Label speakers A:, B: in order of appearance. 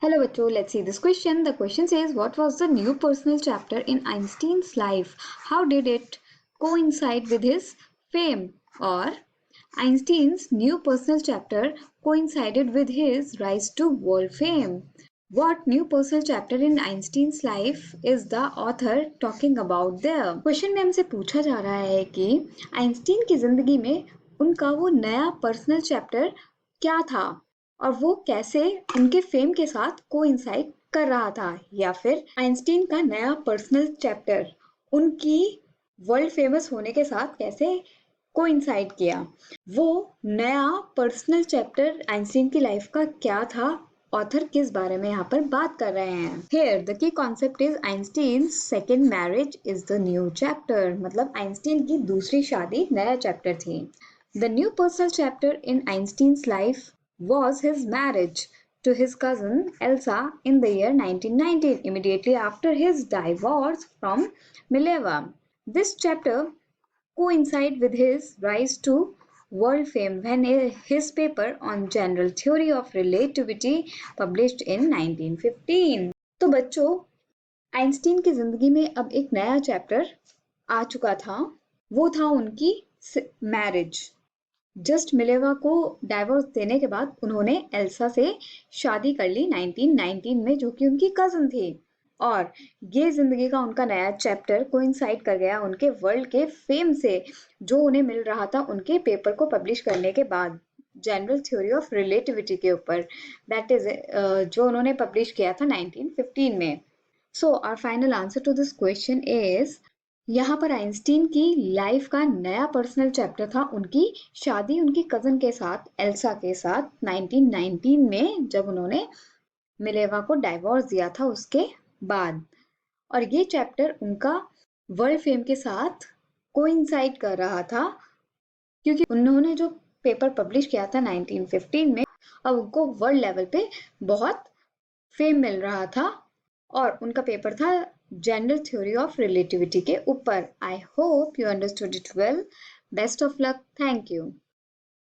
A: Hello बच्चों, let's see this question. The question says, what was the new personal chapter in Einstein's life? How did it coincide with his fame? Or Einstein's new personal chapter coincided with his rise to world fame. What new personal chapter in Einstein's life is the author talking about there? Question में हमसे पूछा जा रहा है कि Einstein की जिंदगी में उनका वो नया पर्सनल चैप्टर क्या था और वो कैसे उनके फेम के साथ कोइंसाइड कर रहा था, या फिर आइंस्टीन का नया पर्सनल चैप्टर उनकी वर्ल्ड फेमस होने के साथ कैसे कोइंसाइड किया। वो नया पर्सनल चैप्टर आइंस्टीन की लाइफ का क्या था, ऑथर किस बारे में यहाँ पर बात कर रहे हैं। Here the key concept is Einstein second marriage is the new chapter, मतलब आइंस्टीन की दूसरी शादी नया चैप्टर थी। The new personal chapter in Einstein's life was his marriage to his cousin Elsa in the year 1919, immediately after his divorce from Mileva. This chapter coincide with his rise to world fame when his paper on general theory of relativity published in 1915. तो बच्चों, Einstein की जिंदगी में अब एक नया chapter आ चुका था, वो था उनकी मैरिज। जस्ट मिलेवा को डाइवोर्स देने के बाद उन्होंने एल्सा से शादी कर ली 1919 में, जो कि उनकी कजन थी। और ये जिंदगी का उनका नया चैप्टर कोइंसाइड कर गया उनके वर्ल्ड के फेम से, जो उन्हें मिल रहा था उनके पेपर को पब्लिश करने के बाद जनरल थ्योरी ऑफ रिलेटिविटी के ऊपर, दैट इज जो उन्होंने पब्लिश किया था 1915 में। So our final answer to this question is, यहाँ पर आइंस्टीन की लाइफ का नया पर्सनल चैप्टर था उनकी शादी उनकी कजन के साथ, एल्सा के साथ 1919 में, जब उन्होंने मिलेवा को डाइवोर्स दिया था उसके बाद। और ये चैप्टर उनका वर्ल्ड फेम के साथ कोइंसाइड कर रहा था, क्योंकि उन्होंने जो पेपर पब्लिश किया था 1915 में, अब उनको वर्ल्ड लेवल पे बहुत फेम मिल रहा था और उनका पेपर था जनरल थ्योरी ऑफ रिलेटिविटी के ऊपर। I hope you understood it well. Best of luck. Thank you.